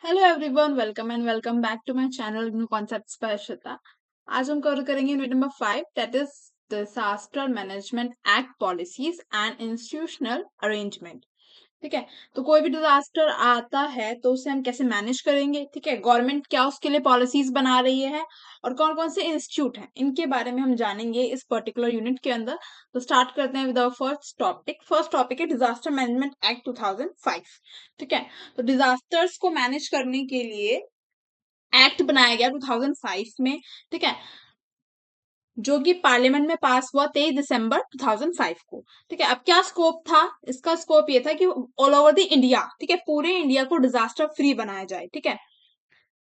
Hello everyone, welcome and welcome back to my channel new concepts by Shweta. आज हम cover करेंगे unit number 5, that is disaster management act policies and institutional arrangement. ठीक है। तो कोई भी डिजास्टर आता है तो उसे हम कैसे मैनेज करेंगे, ठीक है, गवर्नमेंट क्या उसके लिए पॉलिसीज बना रही है और कौन कौन से इंस्टीट्यूट हैं, इनके बारे में हम जानेंगे इस पर्टिकुलर यूनिट के अंदर। तो स्टार्ट करते हैं विद आवर फर्स्ट टॉपिक है डिजास्टर मैनेजमेंट एक्ट 2005। ठीक है। तो डिजास्टर्स को मैनेज करने के लिए एक्ट बनाया गया 2005 में। ठीक है। जो कि पार्लियामेंट में पास हुआ 23 दिसंबर 2005 को। ठीक है। अब क्या स्कोप था इसका? स्कोप ये था कि ऑल ओवर द इंडिया, ठीक है, पूरे इंडिया को डिजास्टर फ्री बनाया जाए। ठीक है।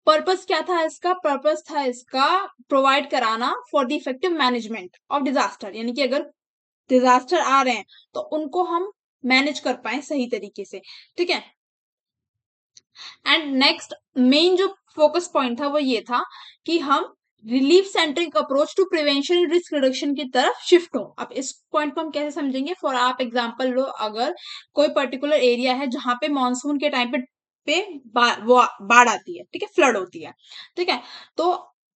पर्पस क्या था इसका? पर्पस था इसका प्रोवाइड कराना for the effective management of disaster, यानी कि अगर डिजास्टर आ रहे हैं तो उनको हम मैनेज कर पाए सही तरीके से। ठीक है। एंड नेक्स्ट मेन जो फोकस पॉइंट था वो ये था कि हम relief centric approach to prevention risk reduction की तरफ शिफ्ट हो। अब इस पॉइंट को हम कैसे समझेंगे? फॉर आप एग्जांपल लो, अगर कोई पर्टिकुलर एरिया है जहां पे मानसून के टाइम पे बाढ़ आती है, ठीक है, फ्लड होती है। ठीक है। तो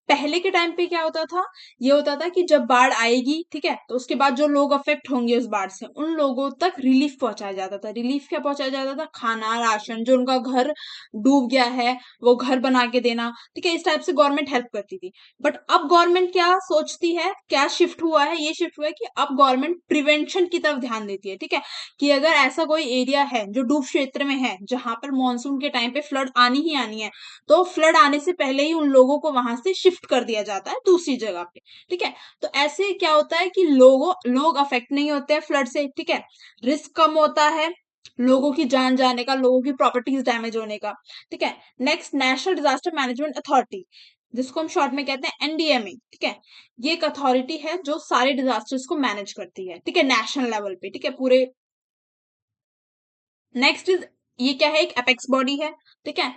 पहले के टाइम पे क्या होता था? ये होता था कि जब बाढ़ आएगी, ठीक है, तो उसके बाद जो लोग अफेक्ट होंगे उस बाढ़ से, उन लोगों तक रिलीफ पहुंचाया जाता था। रिलीफ क्या पहुंचाया जाता था? खाना, राशन, जो उनका घर डूब गया है वो घर बना के देना। ठीक है। इस टाइप से गवर्नमेंट हेल्प करती थी। बट अब गवर्नमेंट क्या सोचती है, क्या शिफ्ट हुआ है? ये शिफ्ट हुआ है कि अब गवर्नमेंट प्रिवेंशन की तरफ ध्यान देती है। ठीक है। कि अगर ऐसा कोई एरिया है जो डूब क्षेत्र में है, जहां पर मानसून के टाइम पे फ्लड आनी ही आनी है, तो फ्लड आने से पहले ही उन लोगों को वहां से शिफ्ट कर दिया जाता है दूसरी जगह पे। ठीक है। तो ऐसे क्या होता है कि लोग अफेक्ट नहीं होते हैं फ्लड से। ठीक है। रिस्क कम होता है, लोगों की जान जाने का, लोगों की प्रॉपर्टीज डैमेज होने का। ठीक है। Next, national disaster management authority, जिसको हम शॉर्ट में कहते हैं एनडीएमए। ठीक है। ये एक अथॉरिटी है जो सारे डिजास्टर्स को मैनेज करती है, ठीक है, नेशनल लेवल पे। ठीक है, पूरे। नेक्स्ट इज, ये क्या है? एक एपेक्स बॉडी है। ठीक है।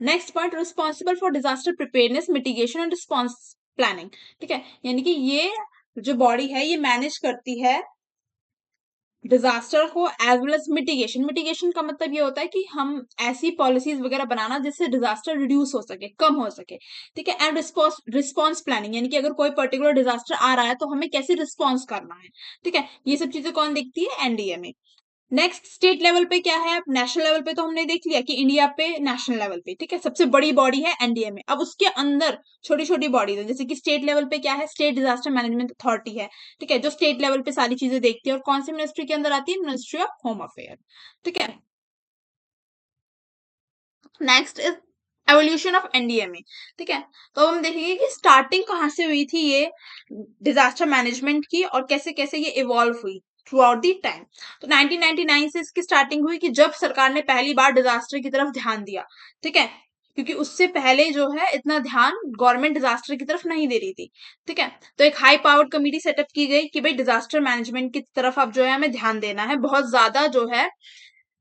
Next point, responsible for disaster preparedness, mitigation and response planning. ठीक है। यानी कि ये जो बॉडी है ये मैनेज करती है डिजास्टर को as well as mitigation. Mitigation का मतलब ये होता है कि हम ऐसी पॉलिसीज वगैरह बनाना जिससे डिजास्टर रिड्यूस हो सके, कम हो सके। ठीक है। एंड रिस्पॉन्स प्लानिंग, यानी कि अगर कोई पर्टिकुलर डिजास्टर आ रहा है तो हमें कैसे रिस्पॉन्स करना है। ठीक है। ये सब चीजें कौन देखती है? एनडीएमए। नेक्स्ट, स्टेट लेवल पे क्या है? अब नेशनल लेवल पे तो हमने देख लिया कि इंडिया पे नेशनल लेवल पे, ठीक है, सबसे बड़ी बॉडी है एनडीएमए। अब उसके अंदर छोटी छोटी बॉडीज है, जैसे कि स्टेट लेवल पे क्या है? स्टेट डिजास्टर मैनेजमेंट अथॉरिटी है। ठीक है। जो स्टेट लेवल पे सारी चीजें देखती है और कौन सी मिनिस्ट्री के अंदर आती है? Ministry of home affair. ठीक है। Next is evolution of NDMA. ठीक है। तो हम देखेंगे कि स्टार्टिंग कहाँ से हुई थी ये डिजास्टर मैनेजमेंट की और कैसे कैसे ये इवॉल्व हुई थ्रू आउट दी टाइम। तो 1999 से इसकी स्टार्टिंग हुई कि जब सरकार ने पहली बार डिजास्टर की तरफ ध्यान दिया। ठीक है। क्योंकि उससे पहले जो है इतना ध्यान गवर्नमेंट डिजास्टर की तरफ नहीं दे रही थी। ठीक है। तो एक हाई पावर्ड कमेटी सेटअप की गई कि भाई डिजास्टर मैनेजमेंट की तरफ अब जो है हमें ध्यान देना है। बहुत ज्यादा जो है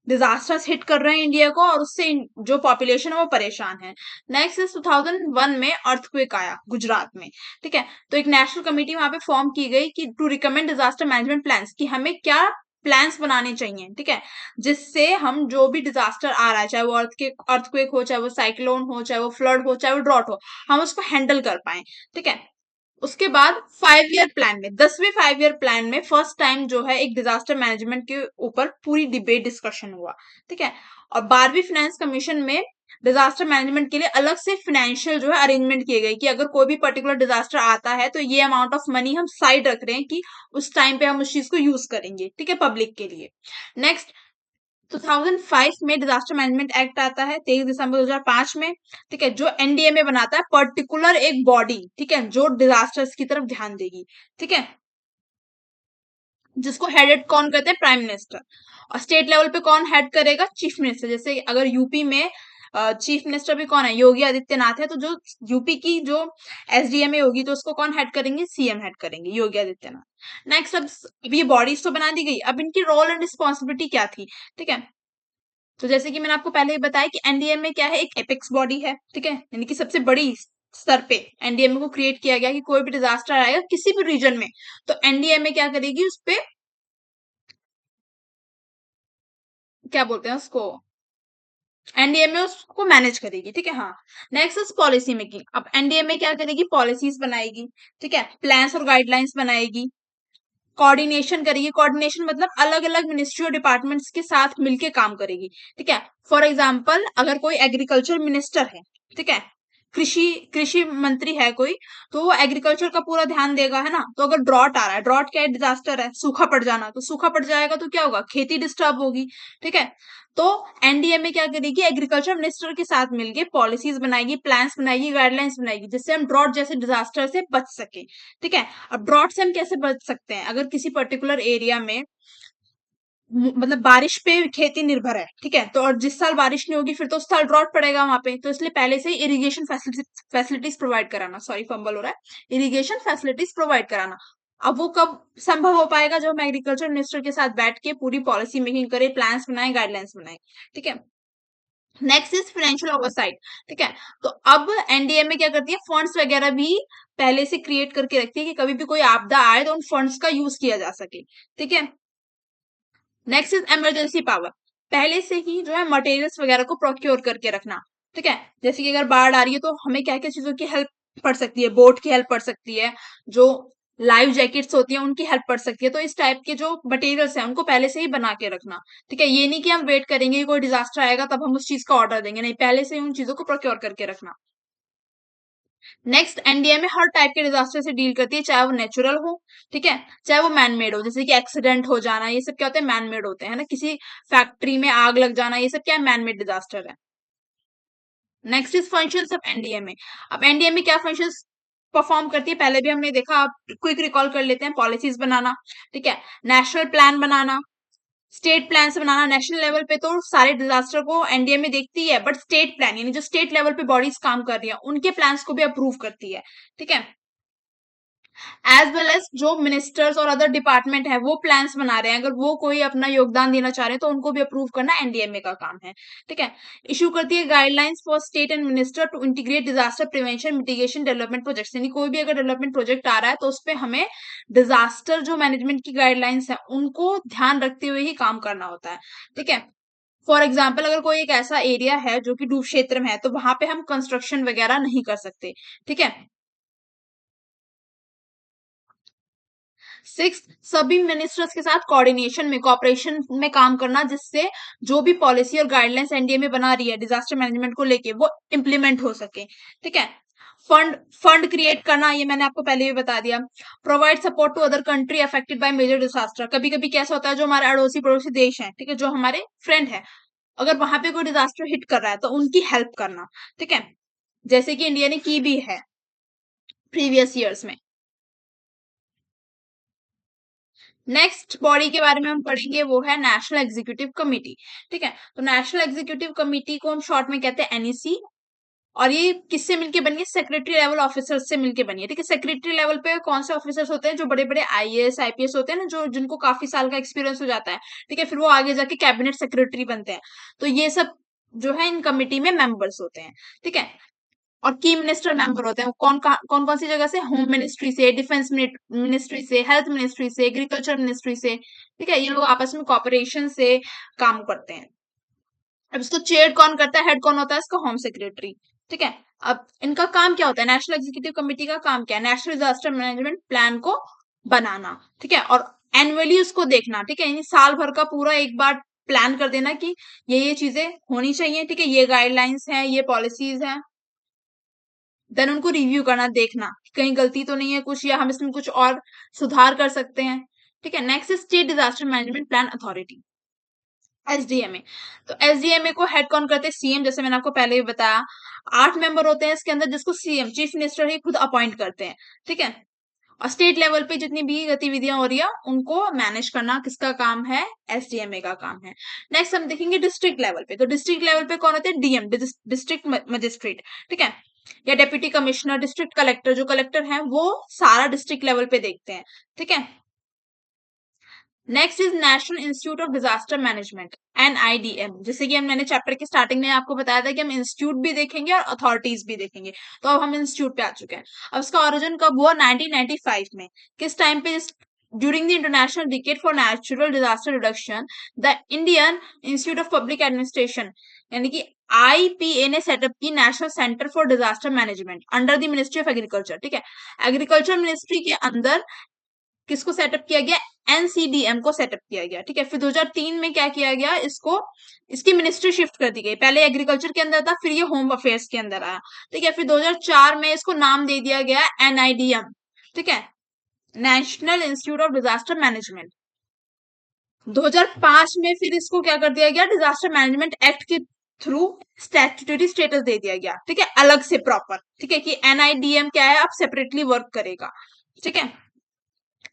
डिजास्टर्स हिट कर रहे हैं इंडिया को और उससे जो पॉपुलेशन है वो परेशान है। नेक्स्ट इज 2001 में अर्थक्वेक आया गुजरात में। ठीक है। तो एक नेशनल कमेटी वहां पे फॉर्म की गई कि to recommend disaster management plans, कि हमें क्या प्लान्स बनाने चाहिए। ठीक है। जिससे हम जो भी डिजास्टर आ रहा है, चाहे वो अर्थक्वेक हो, चाहे वो साइक्लोन हो, चाहे वो फ्लड हो, चाहे वो ड्रॉट हो, हम उसको हैंडल कर पाए। ठीक है। उसके बाद 5 ईयर प्लान में, 10वें 5 ईयर प्लान में फर्स्ट टाइम जो है एक डिजास्टर मैनेजमेंट के ऊपर पूरी डिबेट डिस्कशन हुआ। ठीक है। और 12वीं फाइनेंस कमीशन में डिजास्टर मैनेजमेंट के लिए अलग से फाइनेंशियल जो है अरेंजमेंट किए गए कि अगर कोई भी पर्टिकुलर डिजास्टर आता है तो ये अमाउंट ऑफ मनी हम साइड रख रहे हैं कि उस टाइम पे हम उस चीज को यूज करेंगे। ठीक है, पब्लिक के लिए। नेक्स्ट, 2005 में डिजास्टर मैनेजमेंट एक्ट आता है 23 दिसंबर 2005 में। ठीक है। जो एनडीएमए बनाता है पर्टिकुलर एक बॉडी, ठीक है, जो डिजास्टर्स की तरफ ध्यान देगी। ठीक है। जिसको हेडेड कौन करते हैं? Prime minister. और स्टेट लेवल पे कौन हेड करेगा? Chief minister. जैसे अगर यूपी में चीफ मिनिस्टर भी कौन है? योगी आदित्यनाथ है। तो जो यूपी की जो एसडीएमए होगी तो उसको कौन हेड करेंगे? सीएम हेड करेंगे, योगी आदित्यनाथ। नेक्स्ट, अब ये बॉडीज तो बना दी गई, अब इनकी रोल एंड रिस्पॉन्सिबिलिटी क्या थी? ठीक है। तो जैसे कि मैंने आपको पहले ही बताया कि एनडीएमए क्या है? एक एपेक्स बॉडी है। ठीक है। यानी कि सबसे बड़ी स्तर पे एनडीएमए को क्रिएट किया गया कि कोई भी डिजास्टर आएगा किसी भी रीजन में तो एनडीएमए क्या करेगी? उस पे क्या बोलते हैं उसको, एनडीएमए उसको मैनेज करेगी, ठीक है। हाँ, नेक्स्ट इज पॉलिसी मेकिंग। अब एनडीएमए क्या करेगी, पॉलिसीज बनाएगी, ठीक है, प्लान्स और गाइडलाइंस बनाएगी, कोऑर्डिनेशन करेगी। कोऑर्डिनेशन मतलब अलग अलग मिनिस्ट्री और डिपार्टमेंट्स के साथ मिलके काम करेगी, ठीक है। फॉर एग्जाम्पल अगर कोई एग्रीकल्चर मिनिस्टर है, ठीक है, कृषि कृषि मंत्री है कोई, तो वो एग्रीकल्चर का पूरा ध्यान देगा, है ना। तो अगर ड्रॉट आ रहा है, ड्रॉट क्या है, डिजास्टर है, सूखा पड़ जाना, तो सूखा पड़ जाएगा तो क्या होगा, खेती डिस्टर्ब होगी, ठीक है। तो एनडीएमए क्या करेगी, एग्रीकल्चर मिनिस्टर के साथ मिलके पॉलिसीज बनाएगी, प्लान्स बनाएगी, गाइडलाइंस बनाएगी, जिससे हम ड्रॉट जैसे डिजास्टर से बच सके, ठीक है। अब ड्रॉट से हम कैसे बच सकते हैं, अगर किसी पर्टिकुलर एरिया में मतलब बारिश पे खेती निर्भर है, ठीक है, तो और जिस साल बारिश नहीं होगी फिर तो उस साल ड्रॉट पड़ेगा वहां पे, तो इसलिए पहले से ही इरिगेशन फैसिलिटीज प्रोवाइड कराना, सॉरी फंबल हो रहा है, इरिगेशन फैसिलिटीज प्रोवाइड कराना। अब वो कब संभव हो पाएगा, जब हम एग्रीकल्चर मिनिस्टर के साथ बैठ के पूरी पॉलिसी मेकिंग करें, प्लान्स बनाए, गाइडलाइंस बनाए, ठीक है। नेक्स्ट इज फाइनेंशियल ओवरसाइट, ठीक है। तो अब एनडीएमए क्या करती है, फंड्स वगैरह भी पहले से क्रिएट करके रखती है कि कभी भी कोई आपदा आए तो उन फंड्स का यूज किया जा सके, ठीक है। नेक्स्ट इज इमरजेंसी पावर, पहले से ही जो है मटेरियल्स वगैरह को प्रोक्योर करके रखना, ठीक है। जैसे कि अगर बाढ़ आ रही है तो हमें क्या क्या चीजों की हेल्प पड़ सकती है, बोट की हेल्प पड़ सकती है, जो लाइव जैकेट्स होती हैं उनकी हेल्प पड़ सकती है। तो इस टाइप के जो मटेरियल्स हैं उनको पहले से ही बना के रखना, ठीक है। ये नहीं कि हम वेट करेंगे कि कोई डिजास्टर आएगा तब हम उस चीज का ऑर्डर देंगे, नहीं, पहले से ही उन चीजों को प्रोक्योर करके रखना। नेक्स्ट, एनडीएमए हर टाइप के डिजास्टर से डील करती है, चाहे वो नेचुरल हो, ठीक है, चाहे वो मैन मेड हो, जैसे कि एक्सीडेंट हो जाना, ये सब क्या होते हैं, मैन मेड होते हैं ना, किसी फैक्ट्री में आग लग जाना, ये सब क्या है, मैन मेड डिजास्टर है। Next is functions of NDMA. अब एनडीएमए क्या फंक्शंस परफॉर्म करती है, पहले भी हमने देखा, आप क्विक रिकॉल कर लेते हैं, पॉलिसीज बनाना, ठीक है, नेशनल प्लान बनाना, स्टेट प्लान से बनाना। नेशनल लेवल पे तो सारे डिजास्टर को एनडीएमए देखती है, बट स्टेट प्लान यानी जो स्टेट लेवल पे बॉडीज काम कर रही है उनके प्लान्स को भी अप्रूव करती है, ठीक है। एज वेल एज जो मिनिस्टर्स और अदर डिपार्टमेंट है वो प्लान्स बना रहे हैं, अगर वो कोई अपना योगदान देना चाह रहे हैं तो उनको भी अप्रूव करना एनडीएमए का काम है, ठीक है। इशू करती है guidelines for state and minister to integrate disaster prevention mitigation development project, यानी कोई भी अगर डेवलपमेंट प्रोजेक्ट आ रहा है तो उस पर हमें डिजास्टर जो मैनेजमेंट की गाइडलाइंस है उनको ध्यान रखते हुए ही काम करना होता है, ठीक है। फॉर एग्जाम्पल अगर कोई एक ऐसा एरिया है जो कि डूब क्षेत्र में है तो वहां पे हम कंस्ट्रक्शन वगैरह नहीं कर सकते, ठीक है। सिक्स, सभी मिनिस्टर्स के साथ कोऑर्डिनेशन में, कोऑपरेशन में काम करना, जिससे जो भी पॉलिसी और गाइडलाइंस एनडीए में बना रही है डिजास्टर मैनेजमेंट को लेके वो इम्प्लीमेंट हो सके, ठीक है। फंड फंड क्रिएट करना, ये मैंने आपको पहले भी बता दिया। Provide support to other country affected by major disaster, कभी कभी कैसा होता है, जो हमारे अड़ोसी पड़ोसी देश हैं, ठीक है, जो हमारे फ्रेंड है, अगर वहां पे कोई डिजास्टर हिट कर रहा है तो उनकी हेल्प करना, ठीक है, जैसे कि इंडिया ने की भी है प्रीवियस ईयर्स में। नेक्स्ट बॉडी के बारे में हम पढ़ेंगे वो है नेशनल एग्जीक्यूटिव कमिटी, ठीक है। तो नेशनल एग्जीक्यूटिव कमिटी को हम शॉर्ट में कहते हैं एनईसी, और ये किससे मिलके बनी है, सेक्रेटरी लेवल ऑफिसर्स से मिलके बनी है, ठीक है। सेक्रेटरी लेवल पे कौन से ऑफिसर्स होते हैं, जो बड़े बड़े आईएएस आईपीएस होते हैं ना, जो जिनको काफी साल का एक्सपीरियंस हो जाता है, ठीक है, फिर वो आगे जाके कैबिनेट सेक्रेटरी बनते हैं, तो ये सब जो है इन कमिटी में मेंबर्स होते हैं, ठीक है। और की मिनिस्टर मेंबर होते हैं, कौन कौन सी जगह से, होम मिनिस्ट्री से, डिफेंस मिनिस्ट्री से, हेल्थ मिनिस्ट्री से, एग्रीकल्चर मिनिस्ट्री से, ठीक है। ये लोग आपस में कॉपरेशन से काम करते हैं। अब इसको चेयर कौन करता है, हेड कौन होता है इसका, होम सेक्रेटरी, ठीक है। अब इनका काम क्या होता है, नेशनल एग्जीक्यूटिव कमेटी का काम क्या है, नेशनल डिजास्टर मैनेजमेंट प्लान को बनाना, ठीक है, और एनुअली उसको देखना, ठीक है, यानी साल भर का पूरा एक बार प्लान कर देना कि ये चीजें होनी चाहिए, ठीक है, ये गाइडलाइंस हैं, ये पॉलिसीज हैं, देन उनको रिव्यू करना, देखना कहीं गलती तो नहीं है कुछ, या हम इसमें कुछ और सुधार कर सकते हैं, ठीक है। Next state disaster management plan authority, SDMA. तो एसडीएमए को हेड कौन करते हैं, सीएम, जैसे मैंने आपको पहले भी बताया। 8 मेंबर होते हैं इसके अंदर, जिसको सीएम चीफ मिनिस्टर ही खुद अपॉइंट करते हैं, ठीक है। और स्टेट लेवल पे जितनी भी गतिविधियां हो रही है उनको मैनेज करना किसका काम है, एसडीएमए का काम है। नेक्स्ट हम देखेंगे डिस्ट्रिक्ट लेवल पे, तो डिस्ट्रिक्ट लेवल पे कौन होते हैं, डीएम, डिस्ट्रिक्ट मजिस्ट्रेट, ठीक है, या डेप्यूटी कमिश्नर, डिस्ट्रिक्ट कलेक्टर, जो कलेक्टर हैं वो सारा डिस्ट्रिक्ट लेवल पे देखते हैं, ठीक है। Next is national institute of disaster management, NIDM, जैसे कि मैंने चैप्टर के स्टार्टिंग में आपको बताया था कि हम इंस्टीट्यूट भी देखेंगे और अथॉरिटीज भी देखेंगे, तो अब हम इंस्टीट्यूट पे आ चुके हैं। अब इसका ओरिजिन कब हुआ, 1995 में। किस टाइम पे during the International Decade for Natural Disaster Reduction, the Indian Institute of Public Administration यानी कि IPA ने सेटअप की national centre for disaster management under the ministry of agriculture. ठीक है, एग्रीकल्चर मिनिस्ट्री के अंदर किसको सेटअप किया गया? एनसीडीएम को सेटअप किया गया। ठीक है, फिर 2003 में क्या किया गया? इसको इसकी मिनिस्ट्री शिफ्ट कर दी गई। पहले एग्रीकल्चर के अंदर था, फिर ये होम अफेयर्स के अंदर आया। ठीक है, फिर 2004 में इसको नाम दे दिया गया एनआईडीएम। ठीक है, national institute of disaster management. 2005 में फिर इसको क्या कर दिया गया? डिजास्टर मैनेजमेंट एक्ट के थ्रू स्टैट्यूटरी स्टेटस दे दिया गया। ठीक है, अलग से प्रॉपर। ठीक है, कि एनआईडीएम क्या है, अब सेपरेटली वर्क करेगा। ठीक है,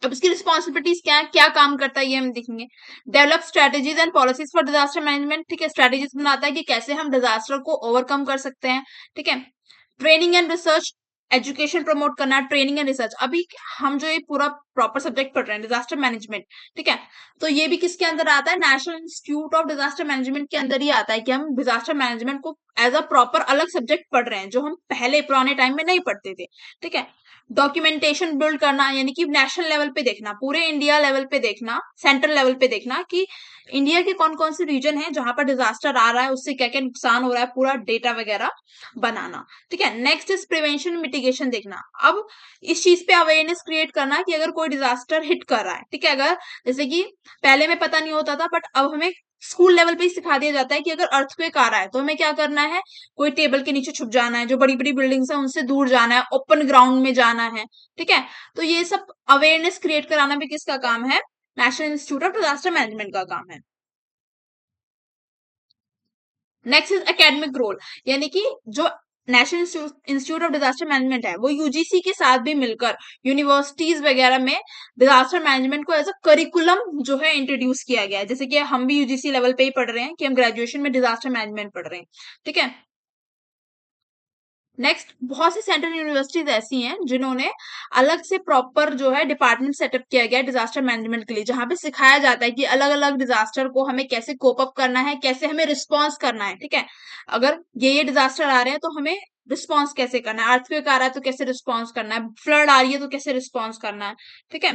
अब इसकी रिस्पॉन्सिबिलिटीज क्या है, क्या काम करता है, ये हम देखेंगे। Develop strategies and policies for disaster management. ठीक है, स्ट्रेटेजीज बनाता है कि कैसे हम डिजास्टर को ओवरकम कर सकते हैं। ठीक है, training and research, education promote करना, ट्रेनिंग एंड रिसर्च। अभी हम जो ये पूरा प्रॉपर सब्जेक्ट पढ़ रहे हैं डिजास्टर मैनेजमेंट, ठीक है, तो ये भी किसके अंदर आता है? National institute of disaster management के अंदर ही आता है कि हम डिजास्टर मैनेजमेंट को एज अ प्रॉपर अलग सब्जेक्ट पढ़ रहे हैं, जो हम पहले पुराने टाइम में नहीं पढ़ते थे। ठीक है, डॉक्यूमेंटेशन बिल्ड करना, यानी कि नेशनल लेवल पे देखना, पूरे इंडिया लेवल पे देखना, सेंट्रल लेवल पे देखना कि इंडिया के कौन कौन से रीजन है जहां पर डिजास्टर आ रहा है, उससे क्या क्या नुकसान हो रहा है, पूरा डेटा वगैरह बनाना। ठीक है, नेक्स्ट इज प्रिवेंशन मिटिगेशन देखना। अब इस चीज पे अवेयरनेस क्रिएट करना कि अगर कोई डिजास्टर हिट कर रहा है, ठीक है, अगर जैसे कि पहले में पता नहीं होता था, बट अब हमें स्कूल लेवल पे ही सिखा दिया जाता है कि अगर अर्थक्वेक आ रहा है तो हमें क्या करना है? कोई टेबल के नीचे छुप जाना है, जो बड़ी बड़ी बिल्डिंग्स है उनसे दूर जाना है, ओपन ग्राउंड में जाना है। ठीक है, तो ये सब अवेयरनेस क्रिएट कराना भी किसका काम है? National institute of disaster management का काम है। नेक्स्ट इज एकेडमिक रोल, यानी कि जो national institute of disaster management है वो यूजीसी के साथ भी मिलकर यूनिवर्सिटीज वगैरह में डिजास्टर मैनेजमेंट को एज अ करिकुलम जो है इंट्रोड्यूस किया गया है। जैसे कि हम भी यूजीसी लेवल पे ही पढ़ रहे हैं कि हम ग्रेजुएशन में डिजास्टर मैनेजमेंट पढ़ रहे हैं। ठीक है, नेक्स्ट, बहुत सी सेंट्रल यूनिवर्सिटीज ऐसी हैं जिन्होंने अलग से प्रॉपर जो है डिपार्टमेंट सेटअप किया गया डिजास्टर मैनेजमेंट के लिए, जहां पे सिखाया जाता है कि अलग अलग डिजास्टर को हमें कैसे कोप अप करना है, कैसे हमें रिस्पॉन्स करना है। ठीक है, अगर ये डिजास्टर आ रहे हैं तो हमें रिस्पॉन्स कैसे करना है, अर्थक्वेक आ रहा है तो कैसे रिस्पॉन्स करना है, फ्लड आ रही है तो कैसे रिस्पॉन्स करना है। ठीक है,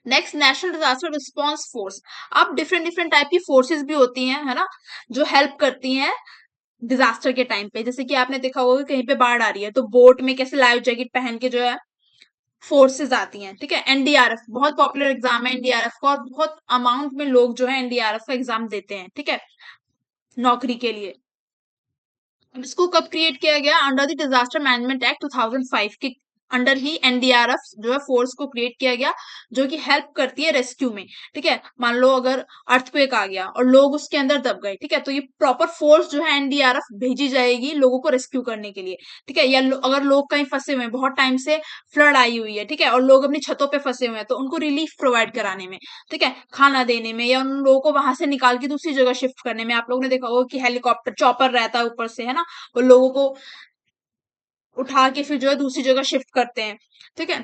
next, national disaster response force. अब डिफरेंट डिफरेंट टाइप की फोर्सेस भी होती हैं, है ना, जो हेल्प करती हैं डिजास्टर के टाइम पे। जैसे कि आपने देखा होगा कि कहीं पे बाढ़ आ रही है तो बोट में कैसे लाइफ जैकेट पहन के जो है फोर्सेस आती हैं। ठीक है, एनडीआरएफ बहुत पॉपुलर एग्जाम है एनडीआरएफ का, और बहुत अमाउंट में लोग जो है एनडीआरएफ का एग्जाम देते हैं। ठीक है, नौकरी के लिए। अब इसको कब क्रिएट किया गया? Under the disaster management act 2005 के अंडर ही एनडीआरएफ जो है फोर्स को क्रिएट किया गया, जो कि हेल्प करती है रेस्क्यू में। ठीक है, मान लो अगर अर्थक्वेक आ गया और लोग उसके अंदर दब गए, ठीक है, तो ये प्रॉपर फोर्स जो है एनडीआरएफ भेजी जाएगी लोगों को रेस्क्यू करने के लिए। ठीक है, या अगर लोग कहीं फंसे हुए हैं, बहुत टाइम से फ्लड आई हुई है, ठीक है, और लोग अपनी छतों पे फंसे हुए हैं, तो उनको रिलीफ प्रोवाइड कराने में, ठीक है, खाना देने में, या उन लोगों को वहां से निकाल के दूसरी जगह शिफ्ट करने में। आप लोगों ने देखा होगा कि हेलीकॉप्टर चॉपर रहता है ऊपर से, है ना, वो लोगों को उठा के फिर जो है दूसरी जगह शिफ्ट करते हैं। ठीक है,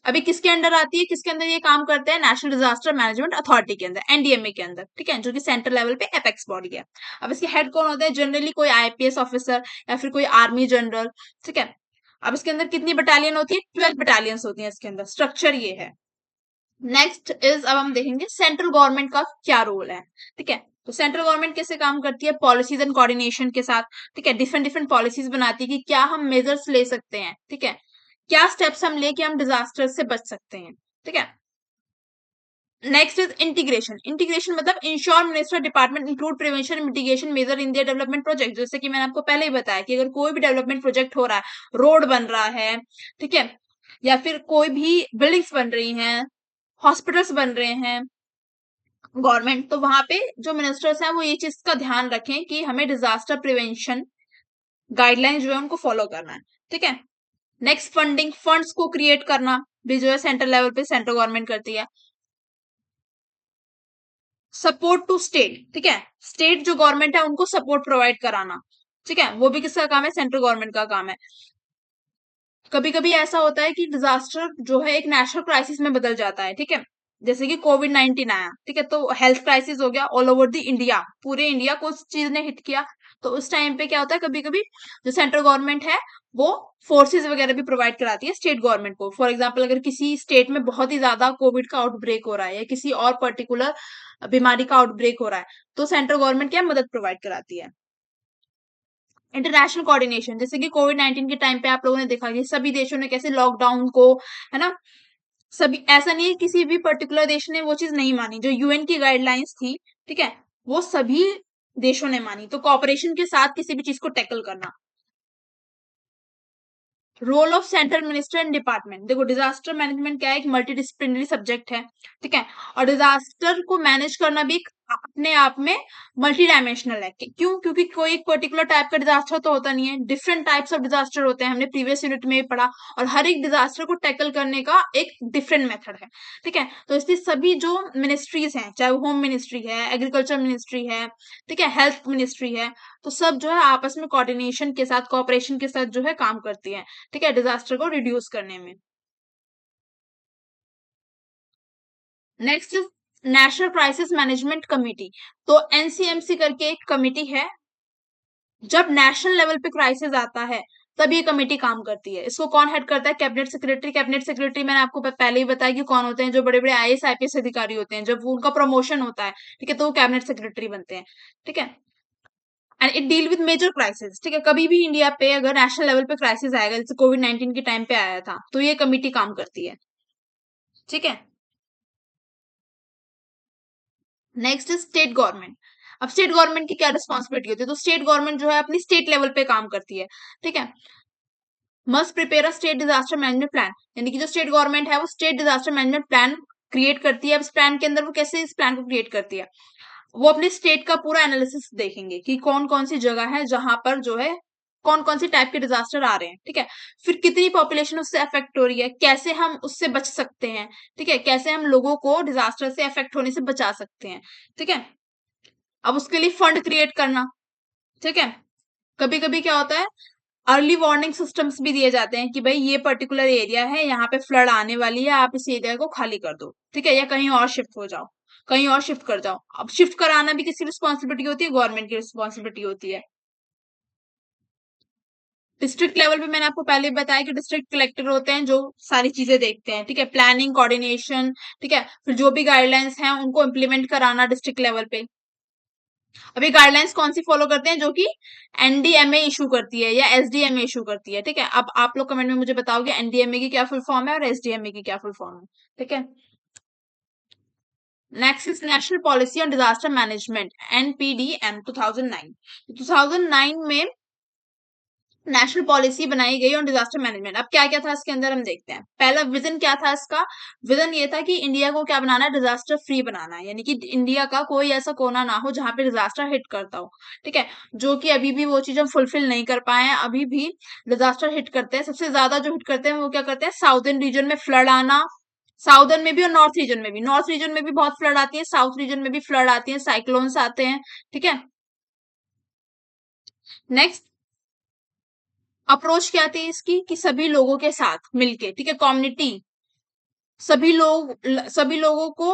अभी किसके अंडर आती है, किसके अंदर ये काम करते हैं? नेशनल डिजास्टर मैनेजमेंट अथॉरिटी के अंदर, एनडीएमए के अंदर। ठीक है, जो कि सेंट्रल लेवल पे एपेक्स बॉडी है। अब इसके हेड कौन होता है? जनरली कोई आईपीएस ऑफिसर या फिर कोई आर्मी जनरल। ठीक है, अब इसके अंदर कितनी बटालियन होती है? 12 बटालियंस होती है इसके अंदर। स्ट्रक्चर ये है। नेक्स्ट इज, अब हम देखेंगे सेंट्रल गवर्नमेंट का क्या रोल है। ठीक है, तो सेंट्रल गवर्नमेंट कैसे काम करती है? पॉलिसीज एंड कोऑर्डिनेशन के साथ। ठीक है, डिफरेंट डिफरेंट पॉलिसीज बनाती है कि क्या हम मेजर्स ले सकते हैं। ठीक है, क्या स्टेप्स हम ले कि हम डिजास्टर से बच सकते हैं। ठीक है, नेक्स्ट इज इंटीग्रेशन। इंटीग्रेशन मतलब ensure minister department include prevention mitigation measure in their development project. जैसे कि मैंने आपको पहले ही बताया कि अगर कोई भी डेवलपमेंट प्रोजेक्ट हो रहा है, रोड बन रहा है, ठीक है, या फिर कोई भी बिल्डिंग्स बन रही हैं, हॉस्पिटल्स बन रहे हैं गवर्नमेंट, तो वहां पे जो मिनिस्टर्स हैं वो ये चीज का ध्यान रखें कि हमें डिजास्टर प्रिवेंशन गाइडलाइंस जो है उनको फॉलो करना है। ठीक है, नेक्स्ट, फंडिंग, फंड्स को क्रिएट करना भी जो है सेंट्रल लेवल पे सेंट्रल गवर्नमेंट करती है। सपोर्ट टू स्टेट, ठीक है, स्टेट जो गवर्नमेंट है उनको सपोर्ट प्रोवाइड कराना। ठीक है, वो भी किसका काम है? सेंट्रल गवर्नमेंट का काम है। कभी कभी ऐसा होता है कि डिजास्टर जो है एक नेशनल क्राइसिस में बदल जाता है। ठीक है, जैसे कि कोविड-19 आया, ठीक है, तो हेल्थ क्राइसिस हो गया ऑल ओवर द इंडिया, पूरे इंडिया को उस चीज ने हिट किया। तो उस टाइम पे क्या होता है, कभी कभी जो सेंट्रल गवर्नमेंट है वो फोर्सेस वगैरह भी प्रोवाइड कराती है स्टेट गवर्नमेंट को। फॉर एग्जाम्पल अगर किसी स्टेट में बहुत ही ज्यादा कोविड का आउटब्रेक हो रहा है या किसी और पर्टिकुलर बीमारी का आउटब्रेक हो रहा है, तो सेंट्रल गवर्नमेंट क्या मदद प्रोवाइड कराती है। इंटरनेशनल कोऑर्डिनेशन, जैसे कि कोविड-19 के टाइम पे आप लोगों ने देखा कि सभी देशों ने कैसे लॉकडाउन को, है ना, सभी, ऐसा नहीं है किसी भी पर्टिकुलर देश ने वो चीज नहीं मानी, जो यूएन की गाइडलाइंस थी, ठीक है, वो सभी देशों ने मानी। तो कोऑपरेशन के साथ किसी भी चीज को टैकल करना। Role of central minister and department, देखो डिजास्टर मैनेजमेंट क्या है, एक मल्टी डिसिप्लिनरी सब्जेक्ट है, ठीक है, और डिजास्टर को मैनेज करना भी एक अपने आप में मल्टी डायमेंशनल है। क्यों? क्योंकि कोई एक पर्टिकुलर टाइप का डिजास्टर तो होता नहीं है, डिफरेंट टाइप्स ऑफ डिजास्टर होते हैं, हमने प्रीवियस यूनिट में पढ़ा, और हर एक डिजास्टर को टैकल करने का एक डिफरेंट मेथड है, ठीक है। तो इसलिए सभी जो मिनिस्ट्रीज हैं, चाहे होम मिनिस्ट्री है, एग्रीकल्चर मिनिस्ट्री है, ठीक है, हेल्थ मिनिस्ट्री है, तो सब जो है आपस में कोऑर्डिनेशन के साथ, कोऑपरेशन के साथ जो है काम करती है, ठीक है, डिजास्टर को रिड्यूस करने में। Next is national crisis management committee. तो एनसीएमसी करके एक कमिटी है, जब नेशनल लेवल पे क्राइसिस आता है तब ये कमेटी काम करती है। इसको कौन हेड करता है? Cabinet secretary. कैबिनेट सेक्रेटरी मैंने आपको पहले ही बताया कि कौन होते हैं, जो बड़े बड़े आईएएस आईपीएस अधिकारी होते हैं, जब वो उनका प्रमोशन होता है, ठीक है, तो वो कैबिनेट सेक्रेटरी बनते हैं, ठीक है। And it deal with major crisis, ठीक है, कभी भी इंडिया पे अगर नेशनल लेवल पे क्राइसिस आएगा, जैसे कोविड-19 के टाइम पे आया था, तो ये कमिटी काम करती है, ठीक है। Next is state government. अब स्टेट गवर्नमेंट की क्या रिस्पॉन्सिबिलिटी होती है? तो स्टेट गवर्नमेंट जो है अपनी स्टेट लेवल पे काम करती है, ठीक है। Must prepare a state disaster management plan, यानी कि जो स्टेट गवर्नमेंट है वो state disaster management plan create करती है। अब इस प्लान के अंदर वो कैसे इस प्लान को क्रिएट करती है, वो अपने स्टेट का पूरा एनालिसिस देखेंगे कि कौन कौन सी जगह है जहां पर जो है कौन कौन सी टाइप के डिजास्टर आ रहे हैं, ठीक है, फिर कितनी पॉपुलेशन उससे अफेक्ट हो रही है, कैसे हम उससे बच सकते हैं, ठीक है, कैसे हम लोगों को डिजास्टर से अफेक्ट होने से बचा सकते हैं, ठीक है। अब उसके लिए फंड क्रिएट करना, ठीक है। कभी कभी क्या होता है, अर्ली वार्निंग सिस्टम्स भी दिए जाते हैं कि भाई ये पर्टिकुलर एरिया है, यहाँ पे फ्लड आने वाली है, आप इस एरिया को खाली कर दो, ठीक है, या कहीं और शिफ्ट हो जाओ, कहीं और शिफ्ट कर जाओ। अब शिफ्ट कराना भी किसकी रिस्पॉन्सिबिलिटी होती है? गवर्नमेंट की रिस्पॉन्सिबिलिटी होती है। डिस्ट्रिक्ट लेवल पे मैंने आपको पहले बताया कि डिस्ट्रिक्ट कलेक्टर होते हैं जो सारी चीजें देखते हैं, ठीक है, प्लानिंग, कोऑर्डिनेशन, ठीक है, फिर जो भी गाइडलाइंस हैं उनको इम्प्लीमेंट कराना डिस्ट्रिक्ट लेवल पे। अभी गाइडलाइंस कौन सी फॉलो करते हैं? जो कि एनडीएमए इशू करती है या एसडीएमए इशू करती है, ठीक है। अब आप लोग कमेंट में मुझे बताओगे एनडीएमए की क्या फुल फॉर्म है और एसडीएमए की क्या फुल फॉर्म है, ठीक है। Next is national policy on disaster management, NPDM 2009। 2009 में नेशनल पॉलिसी बनाई गई ऑन डिजास्टर मैनेजमेंट। अब क्या क्या था इसके अंदर हम देखते हैं। पहला विजन क्या था इसका? विजन ये था कि इंडिया को क्या बनाना है? डिजास्टर फ्री बनाना है, यानी कि इंडिया का कोई ऐसा कोना ना हो जहां पे डिजास्टर हिट करता हो, ठीक है, जो कि अभी भी वो चीज हम फुलफिल नहीं कर पाए हैं। अभी भी डिजास्टर हिट करते हैं, सबसे ज्यादा जो हिट करते हैं वो क्या करते हैं? साउथर्न रीजन में फ्लड आना, साउदर्न में भी और नॉर्थ रीजन में भी। नॉर्थ रीजन में भी बहुत फ्लड आती है, साउथ रीजन में भी फ्लड आती है, साइक्लोन्स आते हैं, ठीक है। नेक्स्ट अप्रोच क्या थी इसकी, कि सभी लोगों के साथ मिलके, ठीक है, कम्युनिटी, सभी लोगों को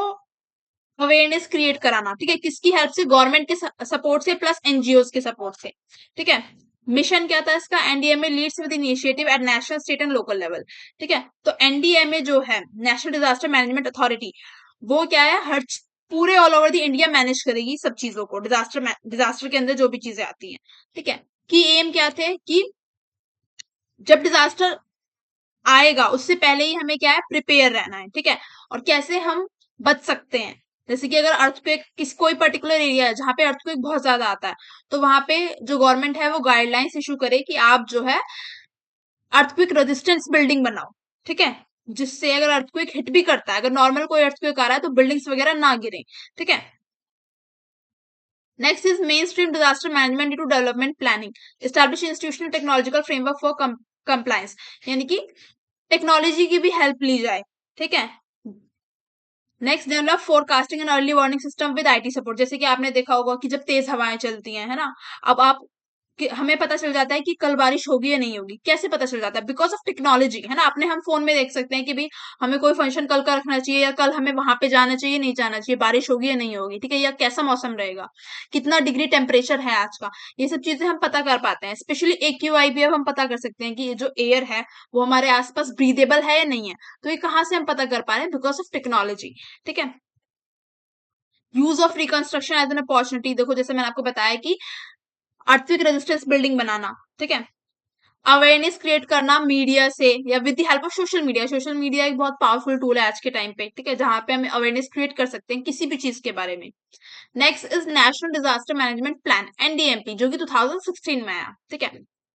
अवेयरनेस क्रिएट कराना, ठीक है, किसकी हेल्प से? गवर्नमेंट के सपोर्ट से प्लस एनजीओ के सपोर्ट से, ठीक है। मिशन क्या था इसका? NDMA leads with initiative at national, state and local level, ठीक है। तो एनडीएमए जो है नेशनल डिजास्टर मैनेजमेंट अथॉरिटी, वो क्या है, हर पूरे all over the India manage करेगी सब चीजों को, डिजास्टर के अंदर जो भी चीजें आती हैं, ठीक है। की एम क्या थे कि जब डिजास्टर आएगा उससे पहले ही हमें क्या है, प्रिपेयर रहना है, ठीक है। और कैसे हम बच सकते हैं, जैसे कि अगर अर्थक्वेक किस कोई पर्टिकुलर एरिया है जहां पे अर्थक्वेक बहुत ज्यादा आता है, तो वहां पे जो गवर्नमेंट है वो गाइडलाइंस इशू करे कि आप जो है अर्थक्वेक रेजिस्टेंस बिल्डिंग बनाओ, ठीक है, जिससे अगर अर्थक्वेक हिट भी करता है, अगर नॉर्मल कोई अर्थक्वेक आ रहा है तो बिल्डिंग्स वगैरह ना गिरे, ठीक है। Next is mainstream disaster management due to development planning, establish institutional technological framework for compliance, यानी कि टेक्नोलॉजी की भी हेल्प ली जाए, ठीक है। Next develop forecasting and early warning system with IT support, जैसे कि आपने देखा होगा कि जब तेज हवाएं चलती हैं, है ना, अब आप कि हमें पता चल जाता है कि कल बारिश होगी या नहीं होगी। कैसे पता चल जाता है? बिकॉज ऑफ टेक्नोलॉजी, है ना। अपने हम फोन में देख सकते हैं कि भाई हमें कोई फंक्शन कल का रखना चाहिए, या कल हमें वहां पे जाना चाहिए नहीं जाना चाहिए, बारिश होगी या नहीं होगी, ठीक है, या कैसा मौसम रहेगा, कितना डिग्री टेम्परेचर है आज का। ये सब चीजें हम पता कर पाते हैं। स्पेशली AQI भी अब हम पता कर सकते हैं कि ये जो एयर है वो हमारे आसपास ब्रीदेबल है या नहीं है। तो ये कहाँ से हम पता कर पा रहे हैं? बिकॉज ऑफ टेक्नोलॉजी, ठीक है। Use of reconstruction as an opportunity, देखो जैसे मैंने आपको बताया कि अर्थक्वेक रेजिस्टेंस बिल्डिंग बनाना, ठीक है। अवेयरनेस क्रिएट करना मीडिया से या with the help of social media. Social media एक बहुत पावरफुल टूल है आज के टाइम पे, ठीक है, जहां पे हम अवेयरनेस क्रिएट कर सकते हैं किसी भी चीज के बारे में। Next is national disaster management plan, NDMP, जो कि 2016 में आया, ठीक है।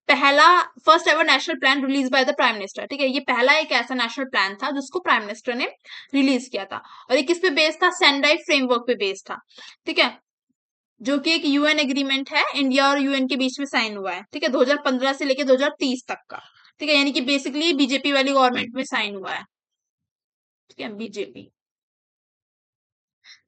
पहला first ever national plan release by the prime minister, ठीक है। ये पहला एक ऐसा नेशनल प्लान था जिसको प्राइम मिनिस्टर ने रिलीज किया था, और ये किस पे बेस्ड था? सेंडाई फ्रेमवर्क पे बेस्ड था, ठीक है, जो कि एक UN एग्रीमेंट है, इंडिया और UN के बीच में साइन हुआ है, ठीक है, 2015 से लेके 2030 तक का, ठीक है। यानी कि बेसिकली बीजेपी वाली गवर्नमेंट में साइन हुआ है, ठीक है, BJP.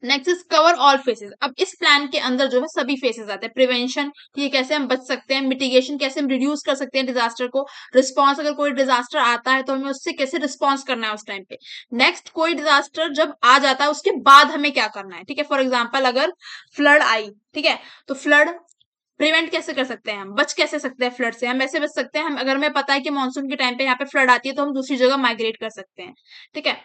Next is cover all faces. अब इस प्लान के अंदर जो है सभी फेसेस आते हैं। प्रिवेंशन, ये कैसे हम बच सकते हैं, मिटिगेशन, कैसे हम रिड्यूस कर सकते हैं डिजास्टर को, रिस्पॉन्स, अगर कोई डिजास्टर आता है तो हमें उससे कैसे रिस्पॉन्स करना है उस टाइम पे। नेक्स्ट, कोई डिजास्टर जब आ जाता है उसके बाद हमें क्या करना है, ठीक है। फॉर एग्जाम्पल अगर फ्लड आई, ठीक है, तो फ्लड प्रिवेंट कैसे कर सकते हैं, हम बच कैसे सकते हैं फ्लड से? हम ऐसे बच सकते हैं, हम अगर हमें पता है कि मानसून के टाइम पे यहाँ पे फ्लड आती है तो हम दूसरी जगह माइग्रेट कर सकते हैं, ठीक है।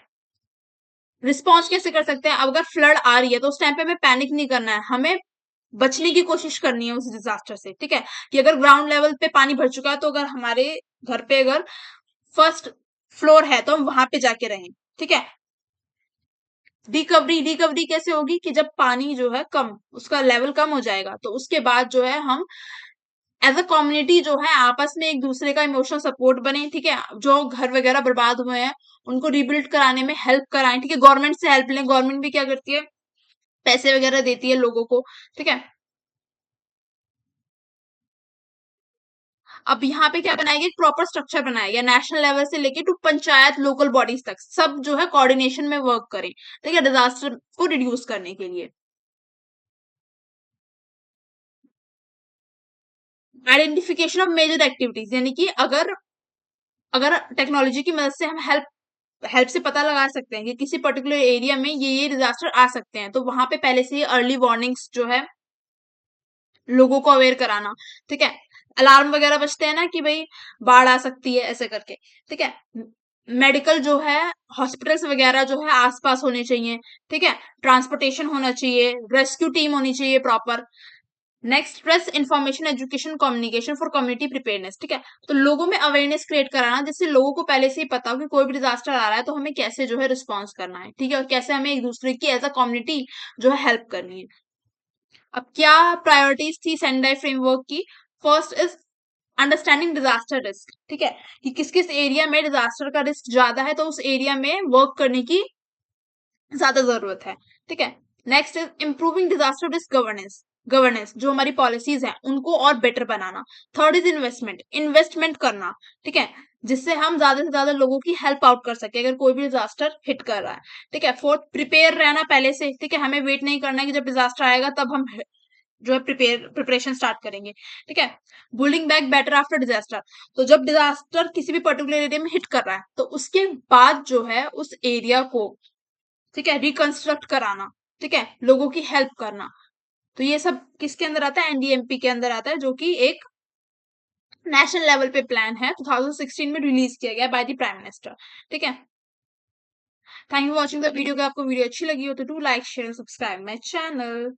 रिस्पॉन्स कैसे कर सकते हैं? अब अगर फ्लड आ रही है तो उस टाइम पे हमें पैनिक नहीं करना है, हमें बचने की कोशिश करनी है उस डिजास्टर से, ठीक है। कि अगर ग्राउंड लेवल पे पानी भर चुका है तो अगर हमारे घर पे अगर फर्स्ट फ्लोर है तो हम वहां पे जाके रहें, ठीक है। रिकवरी, रिकवरी कैसे होगी? कि जब पानी जो है कम, उसका लेवल कम हो जाएगा तो उसके बाद जो है हम एज अ कम्युनिटी जो है आपस में एक दूसरे का इमोशनल सपोर्ट बने, ठीक है। जो घर वगैरह बर्बाद हुए हैं उनको रिबिल्ड कराने में हेल्प कराएं, ठीक है। गवर्नमेंट से हेल्प लें, गवर्नमेंट भी क्या करती है, पैसे वगैरह देती है लोगों को, ठीक है। अब यहाँ पे क्या बनाया गया? एक प्रॉपर स्ट्रक्चर बनाया गया, नेशनल लेवल से लेके टू पंचायत, लोकल बॉडीज तक सब जो है कोऑर्डिनेशन में वर्क करें, ठीक है, डिजास्टर को रिड्यूस करने के लिए। आइडेंटिफिकेशन ऑफ मेजर एक्टिविटीज, यानी कि अगर अगर टेक्नोलॉजी की मदद से हम हेल्प हेल्प से पता लगा सकते हैं कि किसी पर्टिकुलर एरिया में ये डिजास्टर आ सकते हैं, तो वहां पे पहले से ही अर्ली वार्निंग्स जो है लोगों को अवेयर कराना, ठीक है। अलार्म वगैरह बजते हैं ना कि भाई बाढ़ आ सकती है, ऐसे करके, ठीक है। मेडिकल जो है, हॉस्पिटल्स वगैरह जो है आसपास होने चाहिए, ठीक है। ट्रांसपोर्टेशन होना चाहिए, रेस्क्यू टीम होनी चाहिए proper. Next, stress information education communication for community preparedness, ठीक है। तो लोगों में अवेयरनेस क्रिएट कराना जिससे लोगों को पहले से ही पता हो कि कोई भी डिजास्टर आ रहा है तो हमें कैसे जो है रिस्पॉन्स करना है, ठीक है, और कैसे हमें एक दूसरे की एज अ कम्युनिटी जो है हेल्प करनी है। अब क्या प्रायोरिटीज थी सेंडाई फ्रेमवर्क की? First is understanding disaster risk, ठीक है, कि किस किस एरिया में डिजास्टर का रिस्क ज्यादा है तो उस एरिया में वर्क करने की ज्यादा जरूरत है, ठीक है। Next is improving disaster risk governance, governance जो हमारी पॉलिसीज हैं उनको और better banana. Third is investment, investment करना, ठीक है, जिससे हम ज्यादा से ज्यादा लोगों की हेल्प आउट कर सके अगर कोई भी डिजास्टर हिट कर रहा है, ठीक है। फोर्थ, प्रिपेयर रहना पहले से, ठीक है, हमें वेट नहीं करना है कि जब डिजास्टर आएगा तब हम जो है प्रिपरेशन स्टार्ट करेंगे, ठीक है। Building back better after disaster, तो जब डिजास्टर किसी भी पर्टिकुलर एरिया में हिट कर रहा है तो उसके बाद जो है उस एरिया को, ठीक है, रिकंस्ट्रक्ट कराना, ठीक है, लोगों की हेल्प करना। तो ये सब किसके अंदर आता है? NDMP के अंदर आता है, जो कि एक नेशनल लेवल पे प्लान है, 2016 में रिलीज किया गया बाय द प्राइम मिनिस्टर, ठीक है। Thank you watching the video. अगर आपको वीडियो अच्छी लगी हो तो do like share subscribe my channel.